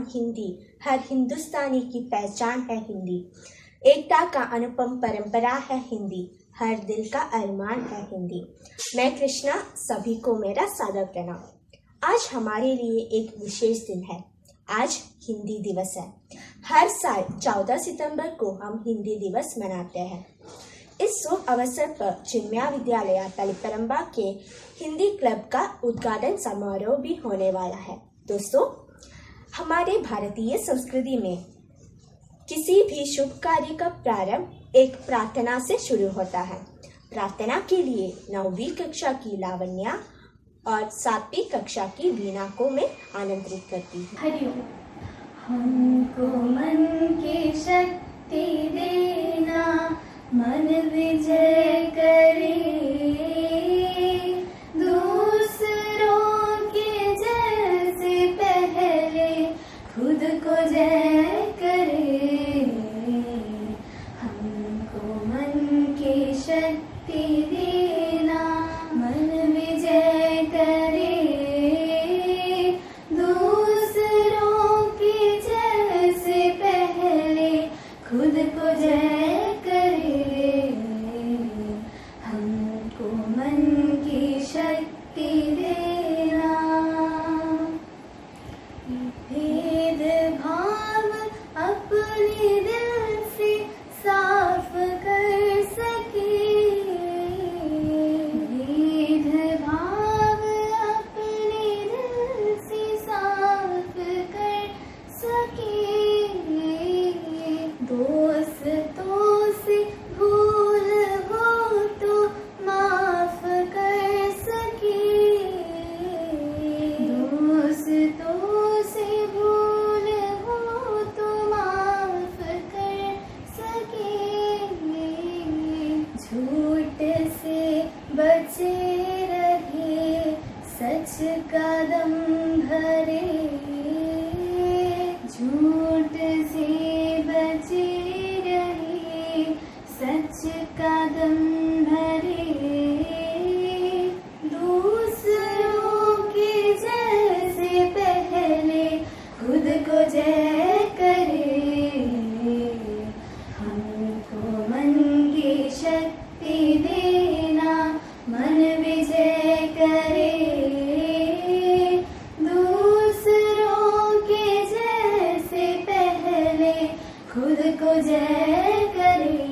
हिंदी, हर हिंदुस्तानी की पहचान है हिंदी। एकता का अनुपम परंपरा है हिंदी, हर दिल का अरमान है हिंदी। मैं कृष्णा, सभी को मेरा सादर प्रणाम। आज हमारे लिए एक विशेष दिन है। आज हिंदी दिवस है। हर साल 14 सितंबर को हम हिंदी दिवस मनाते हैं। इस शुभ अवसर पर चिन्मया विद्यालय तलीपरंबा के हिंदी क्लब का उद्घाटन समारोह भी होने वाला है। दोस्तों, हमारे भारतीय संस्कृति में किसी भी शुभ कार्य का प्रारंभ एक प्रार्थना से शुरू होता है। प्रार्थना के लिए 9वीं कक्षा की लावण्या और 7वीं कक्षा की वीणा को मैं आमंत्रित करती हूँ। हरिओम। हमको मन की शक्ति देना, मन विजय करे, दूसरों के जैसे पहले खुद को जय करे। हमको मन की शक्ति देना, मन विजय करे, दूसरों के जैसे पहले खुद को जय करे। हमको मन की शक्ति देना, भेद भाव अपने दिल से साफ कर सके, भेद भाव अपने दिल से साफ कर सके, दोस्तों से भूल हो तो माफ कर सके, दोस्तों से भूल हो तो माफ कर सके, झूठ से बचे रहे, सच का दम भरे, झूठ से बचे रहे, सच का दम भरे, दूसरों के जैसे पहले खुद को जय करे। हमको मन की शक्ति देना, मन विजय करे, दूसरों के जैसे पहले खुद को जय करे।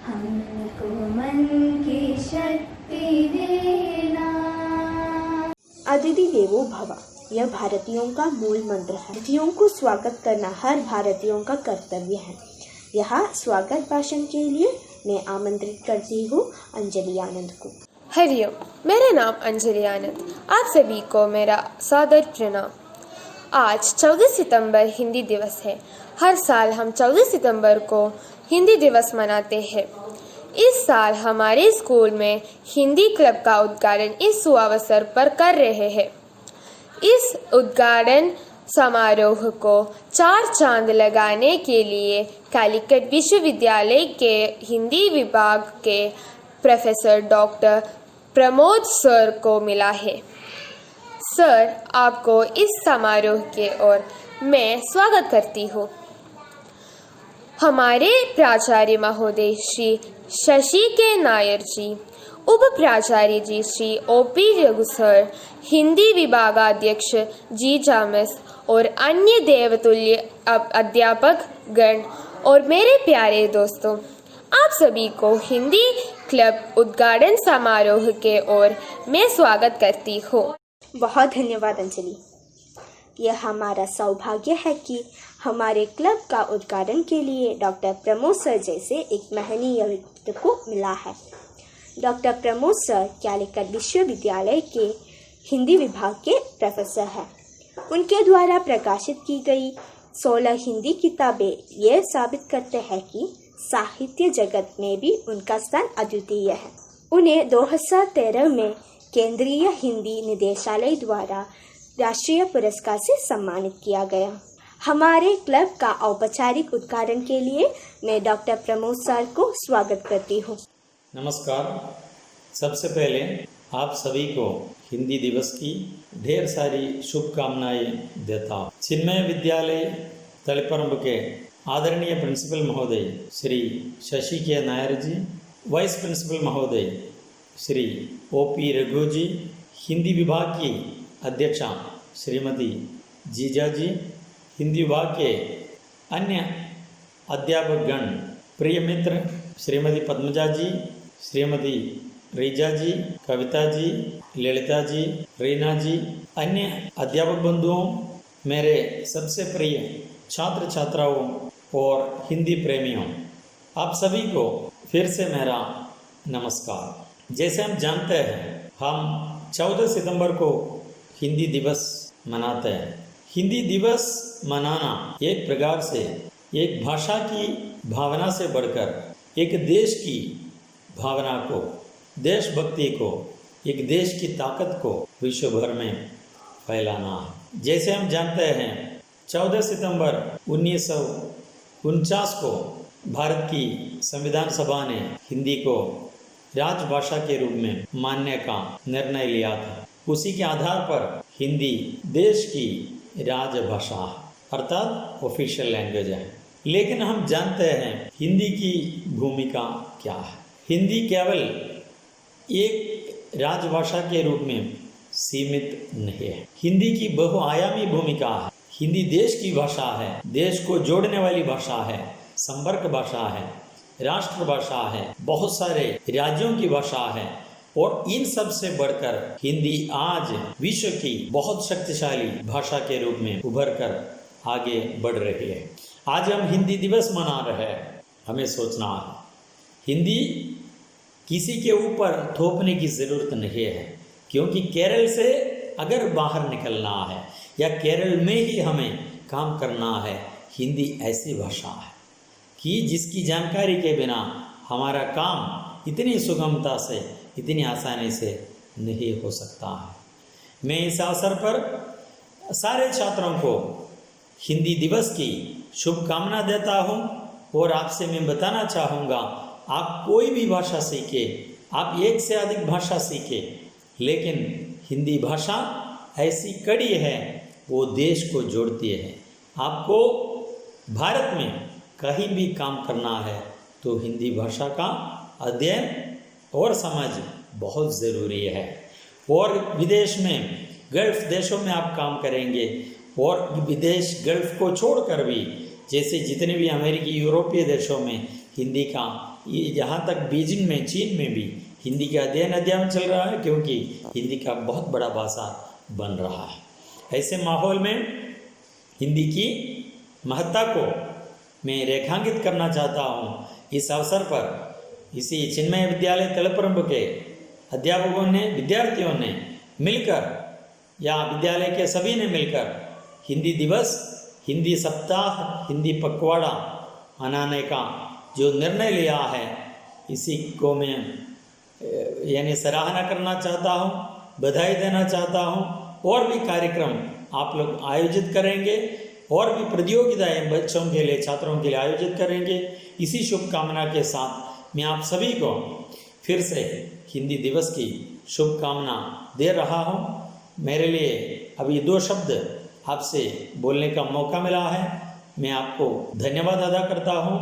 हमको मन की शक्ति देना। अतिथि देवो भव, यह भारतीयों का मूल मंत्र है। अतिथियों को स्वागत करना हर भारतीयों का कर्तव्य है। यहाँ स्वागत भाषण के लिए मैं आमंत्रित करती हूँ अंजलि आनंद को। हरिओम, मेरा नाम अंजलि आनंद। आप सभी को मेरा सादर प्रणाम। आज 14 सितंबर हिंदी दिवस है। हर साल हम 14 सितंबर को हिंदी दिवस मनाते हैं। इस साल हमारे स्कूल में हिंदी क्लब का उद्घाटन इस शुभ अवसर पर कर रहे हैं। इस उद्घाटन समारोह को 4 चांद लगाने के लिए कालीकट विश्वविद्यालय के हिंदी विभाग के प्रोफेसर डॉक्टर प्रमोद सर को मिला है। सर, आपको इस समारोह के ओर मैं स्वागत करती हूँ। हमारे प्राचार्य महोदय श्री शशि के नायर जी, उप प्राचार्य जी श्री ओपी रघु सर, हिंदी विभागाध्यक्ष जी जामस और अन्य देवतुल्य अध्यापक गण और मेरे प्यारे दोस्तों, आप सभी को हिंदी क्लब उद्घाटन समारोह के ओर मैं स्वागत करती हूँ। बहुत धन्यवाद अंजलि। यह हमारा सौभाग्य है कि हमारे क्लब का उद्घाटन के लिए डॉक्टर प्रमोद सर जैसे एक महनीय व्यक्ति को मिला है। डॉक्टर प्रमोद सर कालीकट विश्वविद्यालय के हिंदी विभाग के प्रोफेसर हैं। उनके द्वारा प्रकाशित की गई 16 हिंदी किताबें यह साबित करते हैं कि साहित्य जगत में भी उनका स्थान अद्वितीय है। उन्हें 2013 में केंद्रीय हिंदी निदेशालय द्वारा राष्ट्रीय पुरस्कार से सम्मानित किया गया। हमारे क्लब का औपचारिक उद्घाटन के लिए मैं डॉक्टर प्रमोद सर को स्वागत करती हूँ। नमस्कार। सबसे पहले आप सभी को हिंदी दिवस की ढेर सारी शुभकामनाएं देता हूँ। चिन्मय विद्यालय तलपरंब के आदरणीय प्रिंसिपल महोदय श्री शशि के नायर जी, वाइस प्रिंसिपल महोदय श्री OP रघु जी, हिंदी विभाग की अध्यक्षा श्रीमती जीजा जी, हिंदी विभाग के अन्य अध्यापकगण, प्रिय मित्र श्रीमती पद्मजा जी, श्रीमती रीजा जी, कविता जी, ललिता जी, रीना जी, अन्य अध्यापक बंधुओं, मेरे सबसे प्रिय छात्र छात्राओं और हिंदी प्रेमियों, आप सभी को फिर से मेरा नमस्कार। जैसे हम जानते हैं, हम 14 सितंबर को हिंदी दिवस मनाते हैं। हिंदी दिवस मनाना एक प्रकार से एक भाषा की भावना से बढ़कर एक देश की भावना को, देशभक्ति को, एक देश की ताकत को विश्व भर में फैलाना है। जैसे हम जानते हैं, 14 सितंबर 1949 को भारत की संविधान सभा ने हिंदी को राजभाषा के रूप में मानने का निर्णय लिया था। उसी के आधार पर हिंदी देश की राजभाषा अर्थात ऑफिशियल लैंग्वेज है। लेकिन हम जानते हैं हिंदी की भूमिका क्या है। हिंदी केवल एक राजभाषा के रूप में सीमित नहीं है। हिंदी की बहुआयामी भूमिका है। हिंदी देश की भाषा है, देश को जोड़ने वाली भाषा है, संपर्क भाषा है, राष्ट्रभाषा है, बहुत सारे राज्यों की भाषा है और इन सब से बढ़कर हिंदी आज विश्व की बहुत शक्तिशाली भाषा के रूप में उभर कर आगे बढ़ रही है। आज हम हिंदी दिवस मना रहे हैं। हमें सोचना है, हिंदी किसी के ऊपर थोपने की ज़रूरत नहीं है, क्योंकि केरल से अगर बाहर निकलना है या केरल में ही हमें काम करना है, हिंदी ऐसी भाषा है कि जिसकी जानकारी के बिना हमारा काम इतनी सुगमता से, इतनी आसानी से नहीं हो सकता है। मैं इस अवसर पर सारे छात्रों को हिंदी दिवस की शुभकामना देता हूँ और आपसे मैं बताना चाहूँगा, आप कोई भी भाषा सीखे, आप एक से अधिक भाषा सीखे, लेकिन हिंदी भाषा ऐसी कड़ी है, वो देश को जोड़ती है। आपको भारत में कहीं भी काम करना है तो हिंदी भाषा का अध्ययन और समझ बहुत ज़रूरी है। और विदेश में, गल्फ़ देशों में आप काम करेंगे और विदेश गल्फ़ को छोड़कर भी, जैसे जितने भी अमेरिकी यूरोपीय देशों में हिंदी का, यहाँ तक बीजिंग में, चीन में भी हिंदी का अध्ययन चल रहा है, क्योंकि हिंदी का बहुत बड़ा भाषा बन रहा है। ऐसे माहौल में हिंदी की महत्ता को मैं रेखांकित करना चाहता हूँ। इस अवसर पर इसी चिन्मय विद्यालय तलपरंब के अध्यापकों ने, विद्यार्थियों ने मिलकर या विद्यालय के सभी ने मिलकर हिंदी दिवस, हिंदी सप्ताह, हिंदी पखवाड़ा मनाने का जो निर्णय लिया है, इसी को मैं यानी सराहना करना चाहता हूँ, बधाई देना चाहता हूँ। और भी कार्यक्रम आप लोग आयोजित करेंगे और भी प्रतियोगिताएं बच्चों के लिए, छात्रों के लिए आयोजित करेंगे। इसी शुभकामना के साथ मैं आप सभी को फिर से हिंदी दिवस की शुभकामना दे रहा हूं। मेरे लिए अभी 2 शब्द आपसे बोलने का मौका मिला है, मैं आपको धन्यवाद अदा करता हूं।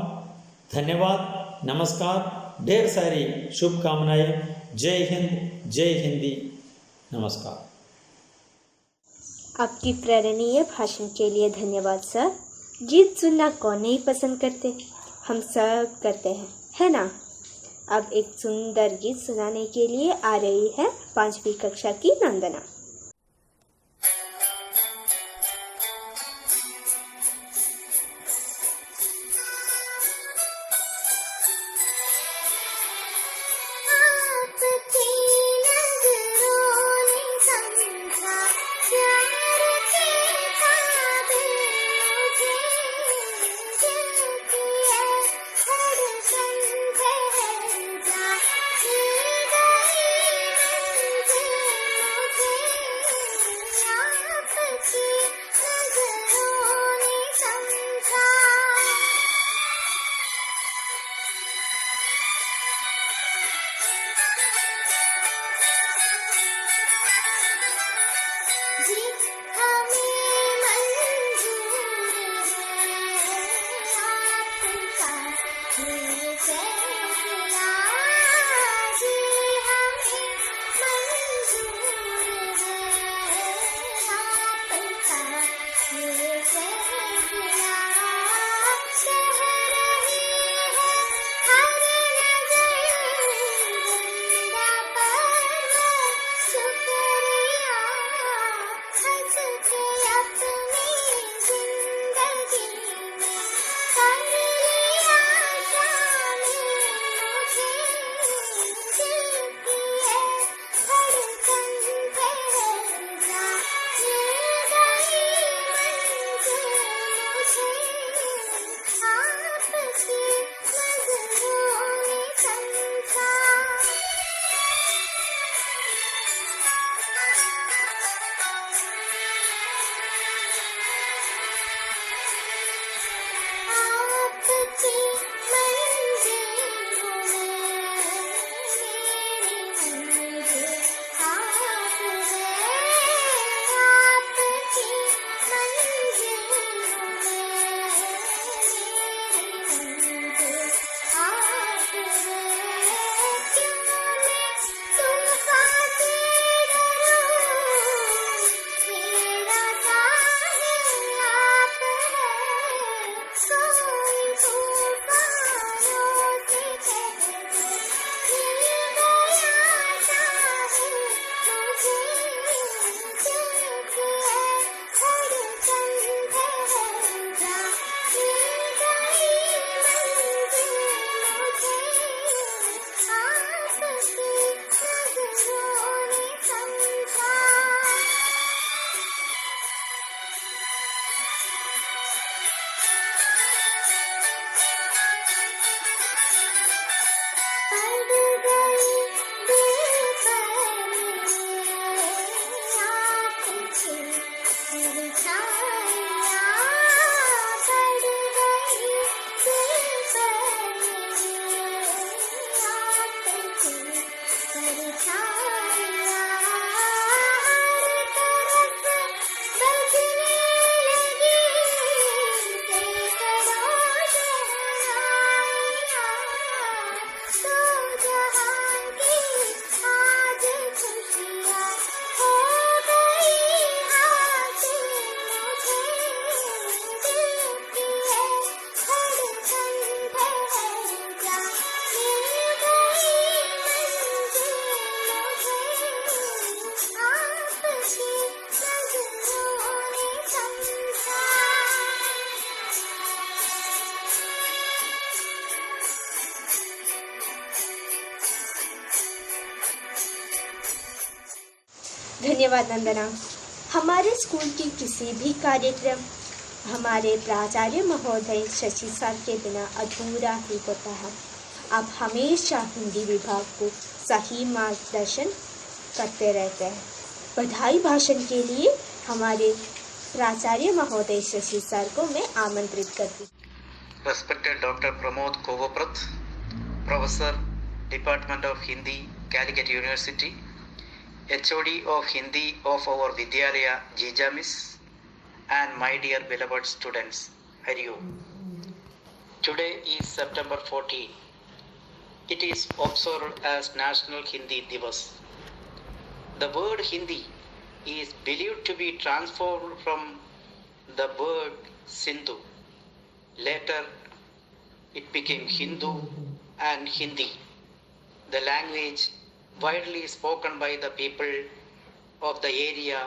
धन्यवाद, नमस्कार, ढेर सारी शुभकामनाएं। जय हिंद, जय हिंदी, नमस्कार। आपकी प्रेरणीय भाषण के लिए धन्यवाद सर। गीत सुनना कौन नहीं पसंद करते, हम सब करते हैं, है ना। अब एक सुंदर गीत सुनाने के लिए आ रही है 5वीं कक्षा की नंदना। मुझे धन्यवाद वंदना। हमारे स्कूल की किसी भी कार्यक्रम हमारे प्राचार्य महोदय शशि सर के बिना अधूरा ही होता है। आप हमेशा हिंदी विभाग को सही मार्गदर्शन करते रहते हैं। बधाई भाषण के लिए हमारे प्राचार्य महोदय शशि सर को मैं आमंत्रित करती हूँ। Respected Dr. Pramod Kovaprath, Professor, Department of Hindi, Calicut University, HOD of Hindi of our Vidyalaya Jija Miss, and my dear beloved students, Hari Om. Today is September 14. It is observed as National Hindi Divas. The word Hindi is believed to be transformed from the word Sindhu. Later, it became Hindu and Hindi, the language widely spoken by the people of the area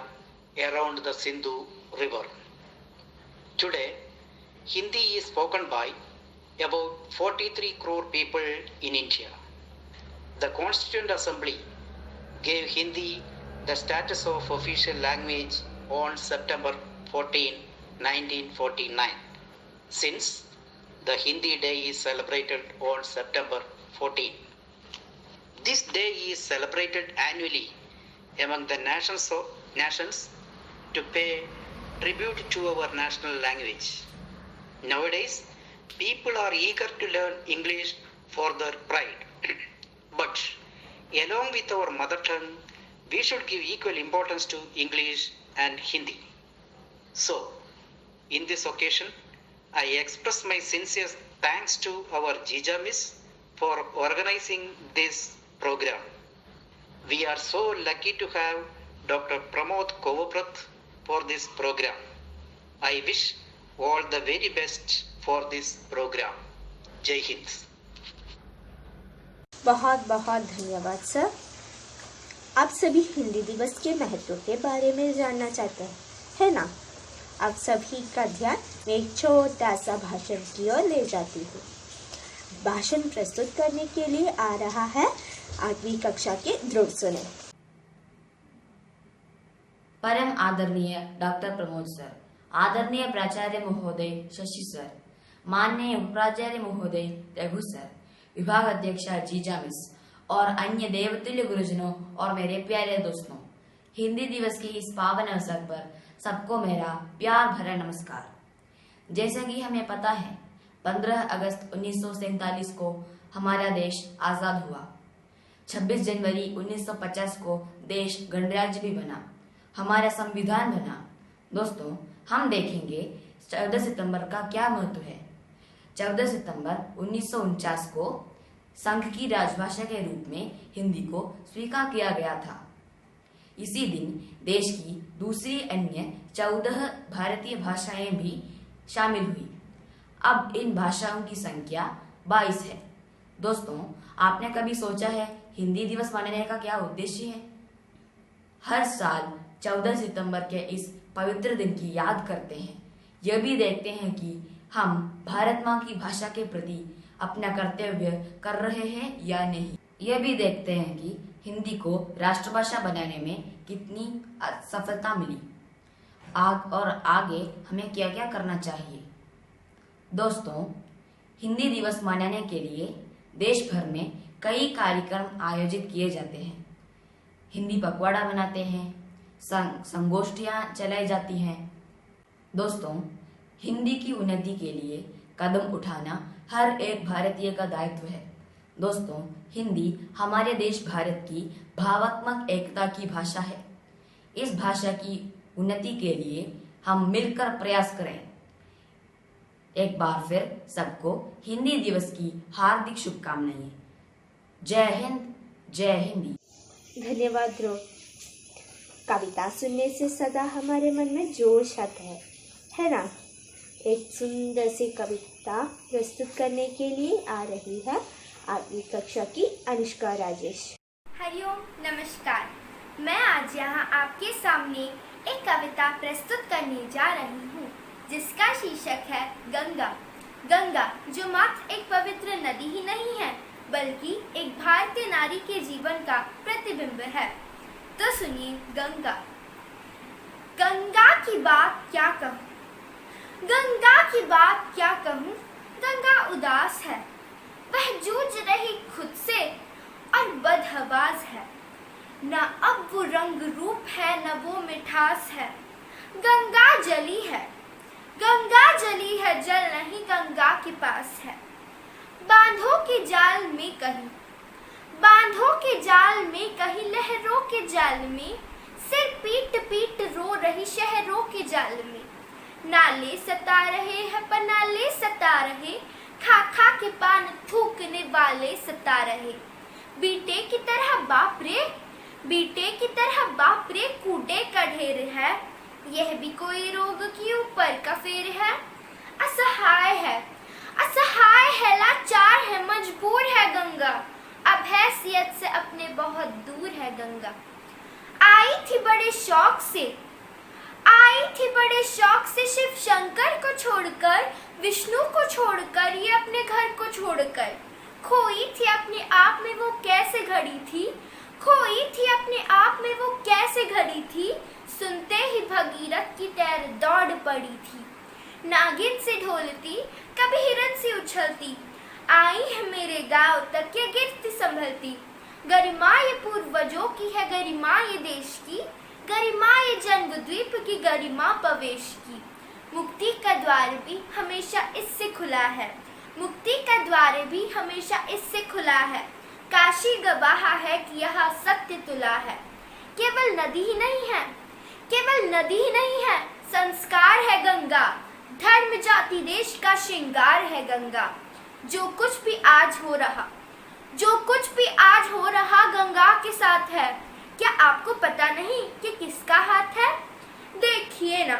around the Sindhu River. Today, Hindi is spoken by about 43 crore people in India. The Constituent Assembly gave Hindi the status of official language on September 14, 1949. Since the Hindi Day is celebrated on September 14. This day is celebrated annually among the nations to pay tribute to our national language. Nowadays, people are eager to learn English for their pride. But along with our mother tongue, we should give equal importance to English and Hindi. So, in this occasion, I express my sincere thanks to our Jija Miss for organizing this program. We are so lucky to have Dr. Pramod Kovaprath for this program. I wish all the very best for this program. Jai Hind. बहुत बहुत धन्यवाद sir. आप सभी हिंदी दिवस के महत्व के बारे में जानना चाहते हैं, है ना? आप सभी का ध्यान मैं एक छोटा सा भाषण की ओर ले जाती हूँ। भाषण प्रस्तुत करने के लिए आ रहा है 8वीं कक्षा के ध्रुव सुने। परम आदरणीय डॉक्टर प्रमोद सर, आदरणीय प्राचार्य महोदय शशि सर, माननीय उपाचार्य महोदय रघु सर, विभाग अध्यक्षा जीजा मिस और अन्य देवतुल्य गुरुजनों और मेरे प्यारे दोस्तों, हिंदी दिवस के इस पावन अवसर पर सबको मेरा प्यार भरा नमस्कार। जैसा कि हमें पता है, 15 अगस्त 1947 को हमारा देश आजाद हुआ। 26 जनवरी 1950 को देश गणराज्य भी बना, हमारा संविधान बना। दोस्तों, हम देखेंगे 14 सितंबर का क्या महत्व है। 14 सितंबर 1949 को संघ की राजभाषा के रूप में हिंदी को स्वीकार किया गया था। इसी दिन देश की दूसरी अन्य 14 भारतीय भाषाएं भी शामिल हुई। अब इन भाषाओं की संख्या 22 है। दोस्तों, आपने कभी सोचा है हिंदी दिवस मनाने का क्या उद्देश्य है? हर साल 14 सितंबर के इस पवित्र दिन की याद करते हैं। यह भी देखते हैं कि हम भारत माँ की भाषा के प्रति अपना कर्तव्य कर रहे हैं या नहीं। यह भी देखते हैं कि हिंदी को राष्ट्रभाषा बनाने में कितनी सफलता मिली। और आगे हमें क्या क्या करना चाहिए। दोस्तों, हिंदी दिवस मनाने के लिए देश भर में कई कार्यक्रम आयोजित किए जाते हैं। हिंदी पखवाड़ा बनाते हैं, संगोष्ठियां चलाई जाती हैं। दोस्तों, हिंदी की उन्नति के लिए कदम उठाना हर एक भारतीय का दायित्व है। दोस्तों, हिंदी हमारे देश भारत की भावात्मक एकता की भाषा है। इस भाषा की उन्नति के लिए हम मिलकर प्रयास करें। एक बार फिर सबको हिंदी दिवस की हार्दिक शुभकामनाएं। जय हिंद, जय हिंदी। धन्यवाद ध्रुव। कविता सुनने से सदा हमारे मन में जोश आता है ना? एक सुंदर सी कविता प्रस्तुत करने के लिए आ रही है 8वीं कक्षा की अनुष्का राजेश। हरिओम, नमस्कार। मैं आज यहाँ आपके सामने एक कविता प्रस्तुत करने जा रही हूँ जिसका शीर्षक है गंगा। गंगा जो मात्र एक पवित्र नदी ही नहीं है बल्कि एक भारतीय नारी के जीवन का प्रतिबिंब है। तो सुनिए गंगा। गंगा की बात क्या कहूँ, गंगा की बात क्या कहूँ। गंगा उदास है, वह जूझ रही खुद से और बदहवास है। न अब वो रंग रूप है, न वो मिठास है। गंगा जली है, गंगा जली है, जल नहीं गंगा के पास है। बांधों के जाल में कहीं, बांधों के जाल में कहीं, लहरों के जाल में सिर पीट पीट रो रही शहरों के जाल में। नाले सता रहे हैं पनाले सता रहे, खा खा के पान थूकने वाले सता रहे। बीटे की तरह बाप रे, बीटे की तरह बाप रे, कूटे का ढेर है। यह भी कोई रोग की ऊपर का फेर है। असहाय है, असहाय है, लाचार है, मजबूर है गंगा। अब हैसियत से अपने बहुत दूर है गंगा। आई थी बड़े शौक से, आई थी बड़े शौक से, शिव शंकर को छोड़कर, विष्णु को छोड़कर, ये अपने घर को छोड़कर। खोई थी अपने आप में वो कैसे घड़ी थी, खोई थी अपने आप में वो कैसे घड़ी थी। सुनते ही भगीरथ की तैर दौड़ पड़ी थी। नागिन से ढोलती, कभी हिरन से उछलती, आई है मेरे गांव तक ये गिरती संभलती। गरिमा ये पूर्वजों की है, गरिमा ये देश की, गरिमा ये जन्मद्वीप की, गरिमा पवेश की। मुक्ति का द्वार भी हमेशा इससे खुला है, मुक्ति का द्वार भी हमेशा इससे खुला है। काशी गवाह है कि यह सत्य तुला है। केवल नदी ही नहीं है, केवल नदी ही नहीं है, संस्कार है गंगा। धर्म जाति देश का श्रृंगार है गंगा। जो कुछ भी आज हो रहा, जो कुछ भी आज हो रहा गंगा के साथ है। क्या आपको पता नहीं कि किसका हाथ है? देखिए ना,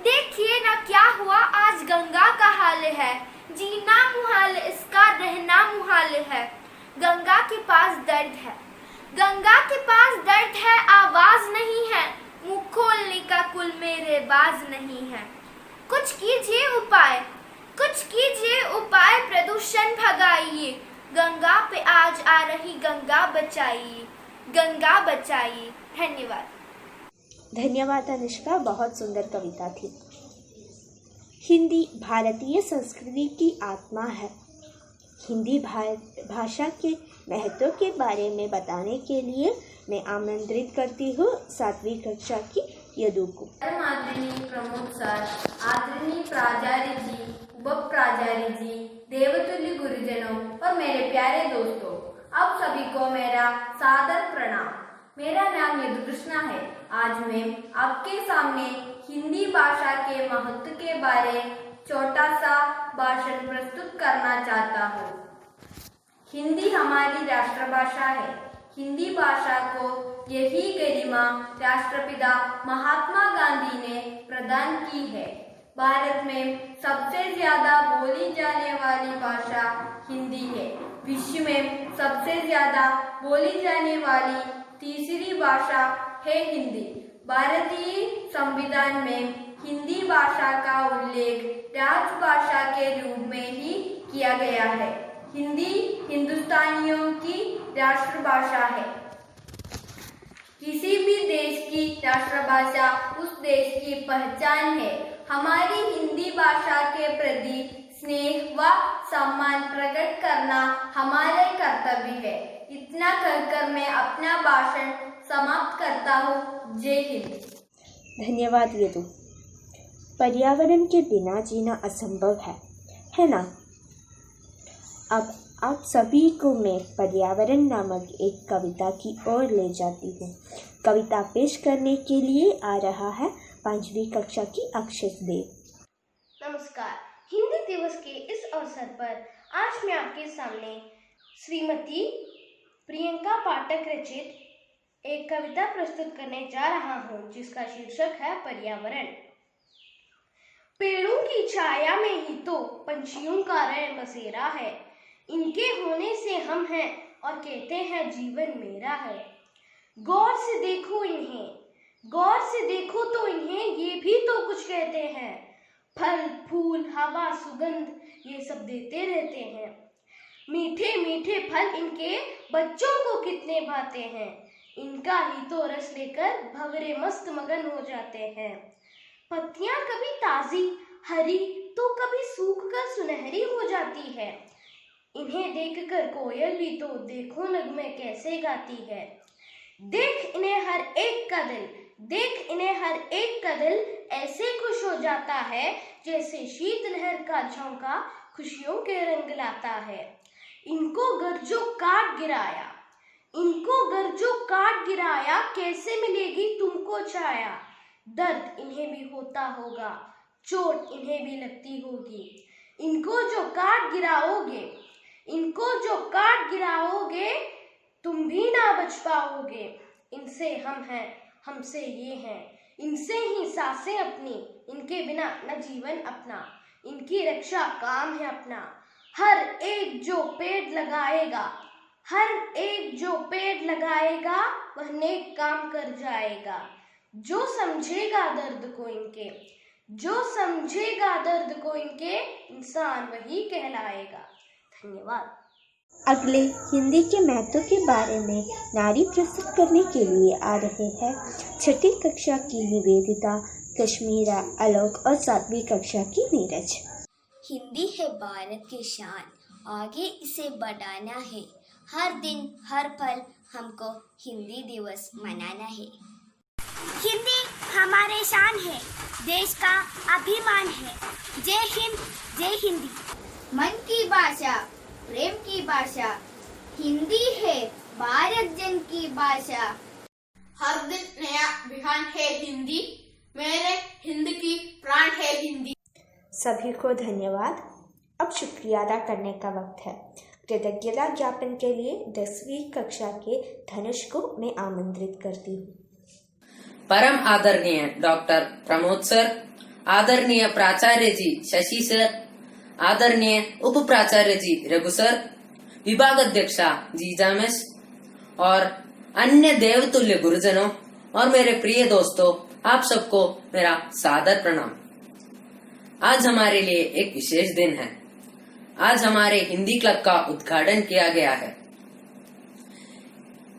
देखिए ना क्या हुआ आज गंगा का हाल है। जीना मुहाल, इसका रहना मुहाल है। गंगा के पास दर्द है, गंगा के पास दर्द है, आवाज नहीं है। मुंह खोलने का कुल मेरे बाज नहीं है। कुछ कीजिए उपाय, कुछ कीजिए उपाय, प्रदूषण भगाइए। गंगा पे आज आ रही गंगा बचाइए, गंगा बचाइए। धन्यवाद। धन्यवाद अनुष्का, बहुत सुंदर कविता थी। हिंदी भारतीय संस्कृति की आत्मा है। हिंदी भाषा के महत्व के बारे में बताने के लिए मैं आमंत्रित करती हूँ 7वीं कक्षा की यदु को। आदरणीय प्रमोद सर, आदरणीय प्राचार्य जी, उप प्राचार्य जी, देवतुल्य गुरुजनों और मेरे प्यारे दोस्तों, आप सभी को मेरा सादर प्रणाम। मेरा नाम यदु कृष्णा है। आज मैं आपके सामने हिंदी भाषा के महत्व के बारे छोटा सा भाषण प्रस्तुत करना चाहता हूँ। हिंदी हमारी राष्ट्रभाषा है। हिंदी भाषा को यही गरिमा राष्ट्रपिता महात्मा गांधी ने प्रदान की है। भारत में सबसे ज्यादा बोली जाने वाली भाषा हिंदी है। विश्व में सबसे ज्यादा बोली जाने वाली तीसरी भाषा है हिंदी। भारतीय संविधान में हिंदी भाषा का उल्लेख राजभाषा के रूप में ही किया गया है। हिंदी हिंदुस्तानियों की राष्ट्रभाषा है। किसी भी देश की राष्ट्रभाषा उस देश की पहचान है। हमारी हिंदी भाषा के प्रति स्नेह व सम्मान प्रकट करना हमारे कर्तव्य है। इतना कहकर मैं अपना भाषण समाप्त करता हूँ। जय हिंद। धन्यवाद यदु। पर्यावरण के बिना जीना असंभव है ना? अब आप सभी को मैं पर्यावरण नामक एक कविता की ओर ले जाती हूँ। कविता पेश करने के लिए आ रहा है 5वीं कक्षा की अक्षत देव। नमस्कार। हिंदी दिवस के इस अवसर पर आज मैं आपके सामने श्रीमती प्रियंका पाठक रचित एक कविता प्रस्तुत करने जा रहा हूँ, जिसका शीर्षक है पर्यावरण। पेड़ों की छाया में ही तो पंछियों का रैन बसेरा है। इनके होने से हम हैं और कहते हैं जीवन मेरा है। गौर से देखो इन्हें, गौर से देखो तो इन्हें, ये भी तो कुछ कहते हैं। फल फूल हवा सुगंध ये सब देते रहते हैं। मीठे मीठे फल इनके बच्चों को कितने भाते हैं। इनका ही तो रस लेकर भंवरे मस्त मगन हो जाते हैं। पत्तियां कभी ताजी हरी तो कभी सूख कर सुनहरी हो जाती है। इन्हें देखकर कोयल भी तो देखो नगमे कैसे गाती है। देख इन्हें हर एक का दिल, देख इन्हें हर एक का दिल ऐसे खुश हो जाता है जैसे शीतलहर का झोंका खुशियों के रंग लाता है। इनको गरजो काट गिराया, इनको गरजो काट गिराया, कैसे मिलेगी तुमको छाया। दर्द इन्हें भी होता होगा, चोट इन्हें भी लगती होगी। इनको जो काट गिराओगे, इनको जो काट गिराओगे, तुम भी ना बच पाओगे। इनसे हम हैं, हमसे ये हैं, इनसे ही सांसें अपनी, इनके बिना न जीवन अपना। इनकी रक्षा काम है अपना। हर एक जो पेड़ लगाएगा, हर एक जो पेड़ लगाएगा, वह नेक काम कर जाएगा। जो समझेगा दर्द को इनके, जो समझेगा दर्द को इनके, इंसान वही कहलाएगा। धन्यवाद। अगले हिंदी के महत्व के बारे में नारी प्रस्तुत करने के लिए आ रहे हैं छठी कक्षा की निवेदिता, कश्मीरा, आलोक और 7वीं कक्षा की नीरज। हिंदी है भारत की शान, आगे इसे बढ़ाना है। हर दिन हर पल हमको हिंदी दिवस मनाना है। हिंदी हमारे शान है, देश का अभिमान है। जय हिंद, जय हिंदी। मन की भाषा, प्रेम की भाषा, हिंदी है भारत जन की भाषा। हर दिन नया बिहान है हिंदी, मेरे हिंद की प्राण है हिंदी। सभी को धन्यवाद। अब शुक्रिया अदा करने का वक्त है। कृतज्ञता ज्ञापन के लिए 10वीं कक्षा के धनुष को मैं आमंत्रित करती हूँ। परम आदरणीय डॉक्टर प्रमोद सर, आदरणीय प्राचार्य जी शशि सर, आदरणीय उप प्राचार्य जी रघु सर, विभाग अध्यक्षा जीजा मिस और अन्य देवतुल्य गुरुजनों और मेरे प्रिय दोस्तों, आप सबको मेरा सादर प्रणाम। आज हमारे लिए एक विशेष दिन है। आज हमारे हिंदी क्लब का उद्घाटन किया गया है।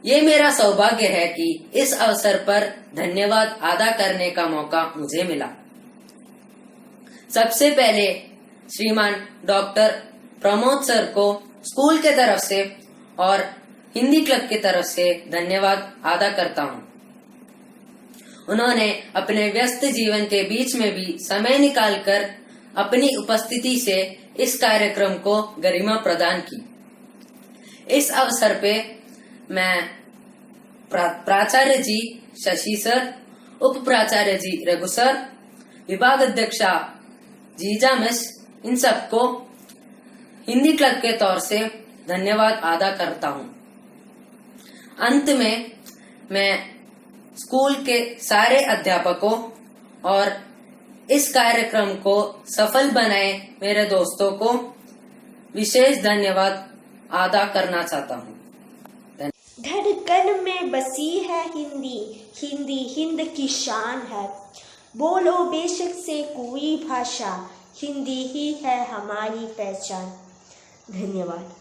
ये मेरा सौभाग्य है कि इस अवसर पर धन्यवाद अदा करने का मौका मुझे मिला। सबसे पहले श्रीमान डॉक्टर प्रमोद सर को स्कूल के तरफ से और हिंदी क्लब की तरफ से धन्यवाद अदा करता हूँ। उन्होंने अपने व्यस्त जीवन के बीच में भी समय निकालकर अपनी उपस्थिति से इस कार्यक्रम को गरिमा प्रदान की। इस अवसर पे मैं प्राचार्य जी शशि सर, उप प्राचार्य जी रघु सर, विभाग अध्यक्षा जीजा मिस, इन सबको हिंदी क्लब के तौर से धन्यवाद अदा करता हूँ। अंत में मैं स्कूल के सारे अध्यापकों और इस कार्यक्रम को सफल बनाए मेरे दोस्तों को विशेष धन्यवाद अदा करना चाहता हूँ। धड़कन में बसी है हिंदी, हिंदी हिंद की शान है। बोलो बेशक से कोई भाषा, हिंदी ही है हमारी पहचान। धन्यवाद।